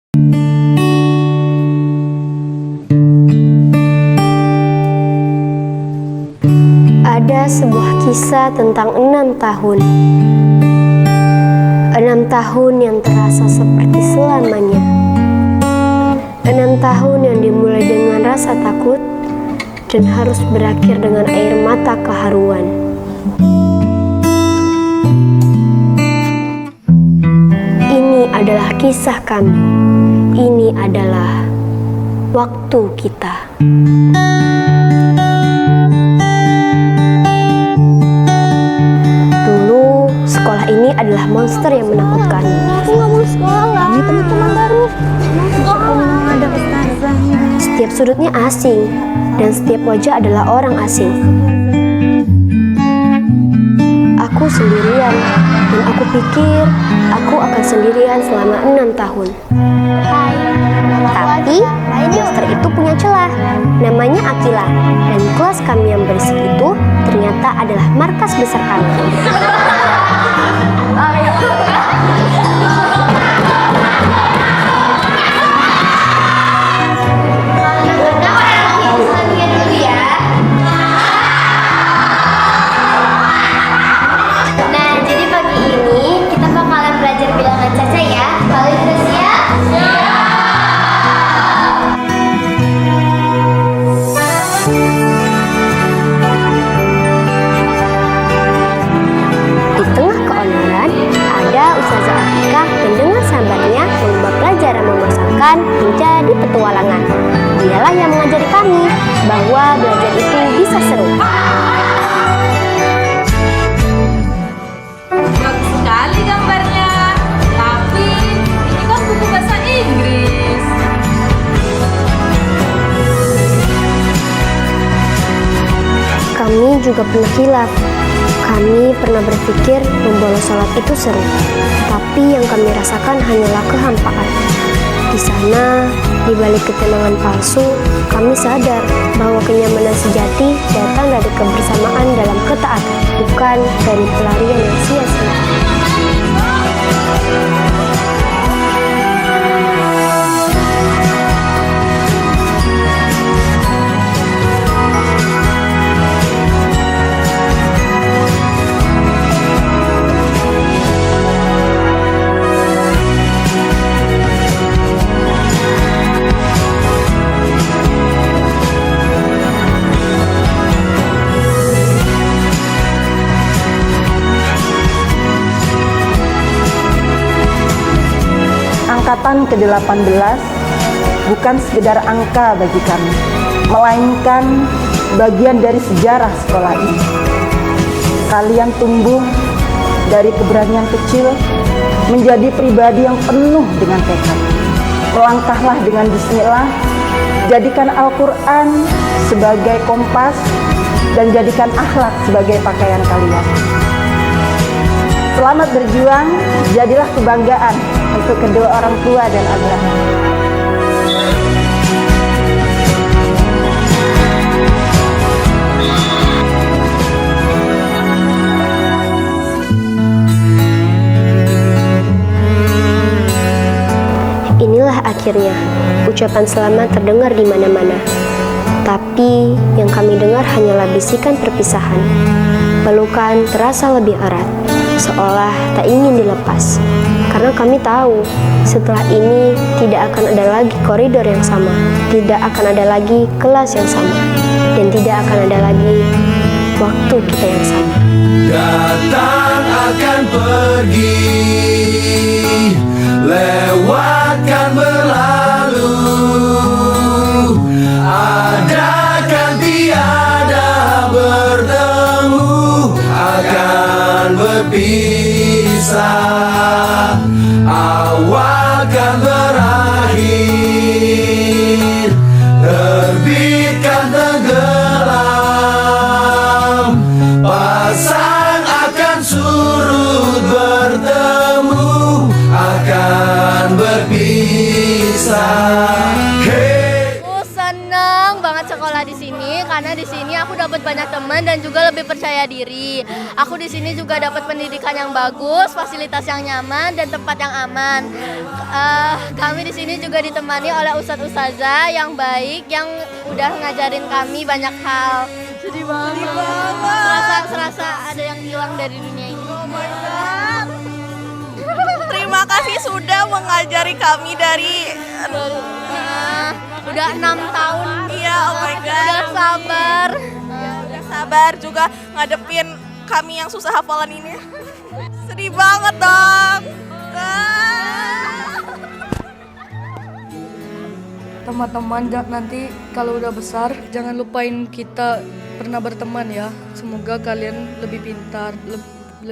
Ada sebuah kisah tentang 6 tahun. 6 tahun yang terasa seperti selamanya. 6 tahun yang dimulai dengan rasa takut dan harus berakhir dengan air mata keharuan. Ini adalah kisah kami. Ini adalah waktu kita. Ini adalah monster yang menakutkan. Aku nggak mau sekolah. Ini teman-teman baru. Ada ustazahnya. Setiap sudutnya asing dan setiap wajah adalah orang asing. Aku sendirian dan aku pikir aku akan sendirian selama 6 tahun. Hai. Tapi monster itu punya celah. Namanya Akila dan kelas kami yang berisik itu ternyata adalah markas besar kami. Menjadi petualangan. Dialah yang mengajari kami bahwa belajar itu bisa seru. Bagus sekali gambarnya. Tapi ini kan buku bahasa Inggris. Kami juga pernah khilaf. Kami pernah berpikir membolos sholat itu seru. Tapi yang kami rasakan hanyalah kehampaan. Di sana, di balik ketenangan palsu, kami sadar bahwa kenyamanan sejati datang dari kebersamaan dalam ketaatan, bukan dari pelarian yang sia-sia. Angkatan ke-18 bukan sekedar angka bagi kami, melainkan bagian dari sejarah sekolah ini. Kalian tumbuh dari keberanian kecil menjadi pribadi yang penuh dengan tekad. Melangkahlah dengan bismillah, jadikan Al-Quran sebagai kompas dan jadikan akhlak sebagai pakaian kalian. Selamat berjuang, jadilah kebanggaan untuk kedua orang tua dan agama. Inilah akhirnya, ucapan selamat terdengar di mana-mana. Tapi yang kami dengar hanyalah bisikan perpisahan. Pelukan terasa lebih erat, seolah tak ingin dilepas. Karena kami tahu, setelah ini tidak akan ada lagi koridor yang sama, tidak akan ada lagi kelas yang sama, dan tidak akan ada lagi waktu kita yang sama. Datang akan pergi, lewatkan berlalu, ada kan tiada bertemu, akan berpisah, awal kan berakhir, terbitkan tenggelam, pasang akan surut bertemu, akan berpisah. Hey. Senang banget sekolah di sini karena di sini aku dapat banyak teman dan juga lebih percaya diri. Aku di sini juga dapat pendidikan yang bagus, fasilitas yang nyaman dan tempat yang aman. Kami di sini juga ditemani oleh ustadz-ustazah yang baik yang udah ngajarin kami banyak hal. Sedih banget. Serasa ada yang hilang dari dunia ini. Terima kasih sudah mengajari kami dari Udah 6 tahun. Iya, oh my god. Udah sabar. Udah sabar juga ngadepin kami yang susah hafalan ini. Sedih banget dong. Teman-teman, nanti kalau udah besar jangan lupain kita pernah berteman ya. Semoga kalian lebih pintar,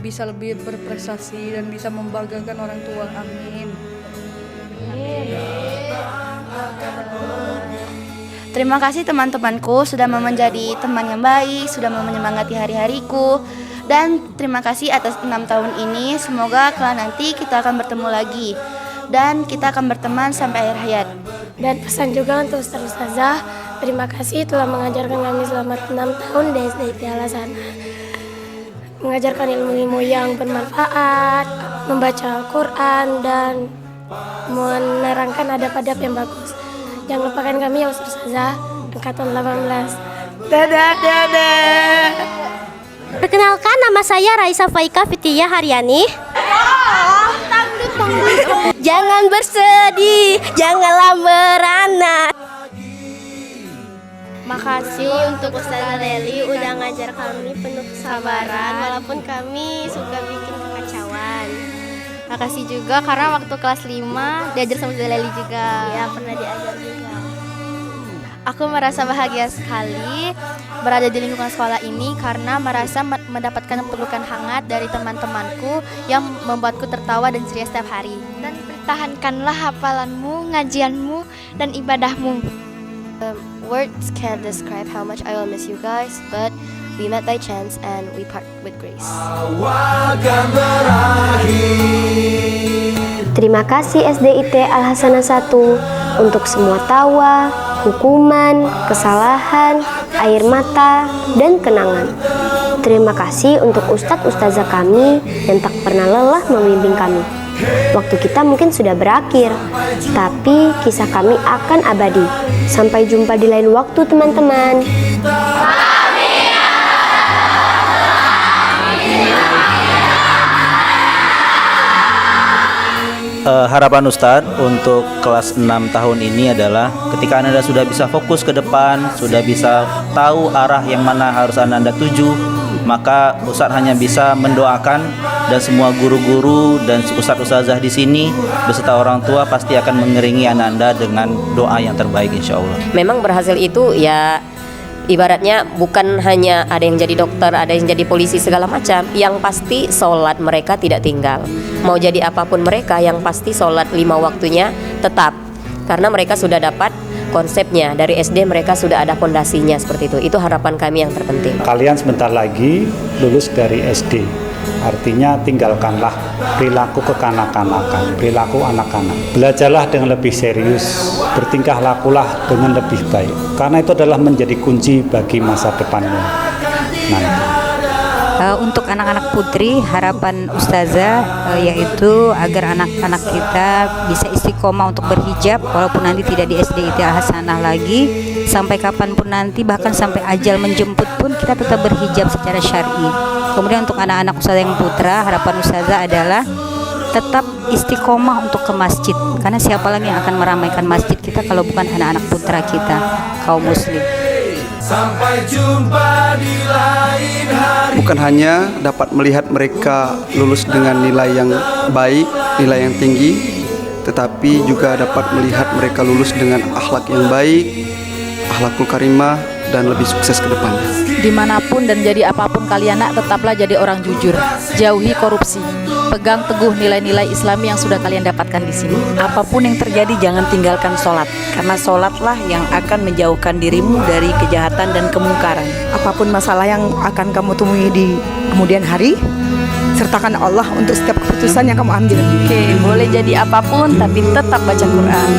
bisa lebih berprestasi dan bisa membanggakan orang tua. Amin. Terima kasih teman-temanku sudah mau menjadi teman yang baik, sudah mau menyemangati hari-hariku. Dan terima kasih atas 6 tahun ini. Semoga kelak nanti kita akan bertemu lagi dan kita akan berteman sampai akhir hayat. Dan pesan juga untuk Ustazah, terima kasih telah mengajarkan kami selama 6 tahun di SDIT Al-Hasanah. Mengajarkan ilmu-ilmu yang bermanfaat, membaca Al-Quran, dan menerangkan adab-adab yang bagus. Jangan lupakan kami ya Ustazah, angkatan 18. Dadah. Perkenalkan, nama saya Raisa Faika Fitiyah Haryani. Jangan bersedih, janganlah merana. Makasih untuk Ustazah Leli udah ngajar kami penuh kesabaran walaupun kami suka bikin kekacauan. Makasih juga karena waktu kelas 5 diajar sama Ustazah Leli juga. Ya, pernah diajar juga. Aku merasa bahagia sekali berada di lingkungan sekolah ini karena merasa mendapatkan pelukan hangat dari teman-temanku yang membuatku tertawa dan ceria setiap hari. Dan pertahankanlah hafalanmu, ngajianmu, dan ibadahmu. Words can't describe how much I will miss you guys, but we met by chance and we part with grace. Terima kasih SDIT Al-Hasanah 1 untuk semua tawa, hukuman, kesalahan, air mata, dan kenangan. Terima kasih untuk ustadz-ustazah kami yang tak pernah lelah membimbing kami. Waktu kita mungkin sudah berakhir, tapi kisah kami akan abadi. Sampai jumpa di lain waktu, teman-teman. Harapan Ustadz untuk kelas 6 tahun ini adalah ketika Anda sudah bisa fokus ke depan, sudah bisa tahu arah yang mana harus Anda tuju, maka Ustadz hanya bisa mendoakan dan semua guru-guru dan ustadz-ustazah di sini beserta orang tua pasti akan mengiringi Anda dengan doa yang terbaik insya Allah. Memang berhasil itu ya ibaratnya bukan hanya ada yang jadi dokter, ada yang jadi polisi segala macam. Yang pasti sholat mereka tidak tinggal. Mau jadi apapun mereka, yang pasti sholat 5 waktunya tetap. Karena mereka sudah dapat konsepnya. Dari SD mereka sudah ada fondasinya seperti itu. Itu harapan kami yang terpenting. Kalian sebentar lagi lulus dari SD. Artinya tinggalkanlah perilaku kekanak-kanakan, perilaku anak-anak. Belajarlah dengan lebih serius, bertingkah lakulah dengan lebih baik. Karena itu adalah menjadi kunci bagi masa depanmu nanti. Untuk anak-anak putri, harapan Ustazah yaitu agar anak-anak kita bisa istiqomah untuk berhijab walaupun nanti tidak di SDIT Al-Hasanah lagi, sampai kapanpun nanti, bahkan sampai ajal menjemput pun kita tetap berhijab secara syar'i. Kemudian untuk anak-anak Ustazah yang putra, harapan Ustazah adalah tetap istiqomah untuk ke masjid, karena siapa lagi yang akan meramaikan masjid kita kalau bukan anak-anak putra kita, kaum muslim. Sampai jumpa di lain hari. Bukan hanya dapat melihat mereka lulus dengan nilai yang baik, nilai yang tinggi, tetapi juga dapat melihat mereka lulus dengan akhlak yang baik, akhlakul karimah, dan lebih sukses ke depannya. Dimanapun dan jadi apapun kalian nak, tetaplah jadi orang jujur. Jauhi korupsi. Pegang teguh nilai-nilai Islami yang sudah kalian dapatkan di sini. Apapun yang terjadi, jangan tinggalkan sholat. Karena sholatlah yang akan menjauhkan dirimu dari kejahatan dan kemungkaran. Apapun masalah yang akan kamu temui di kemudian hari, sertakan Allah untuk setiap keputusan yang kamu ambil. Oke, boleh jadi apapun tapi tetap baca Quran.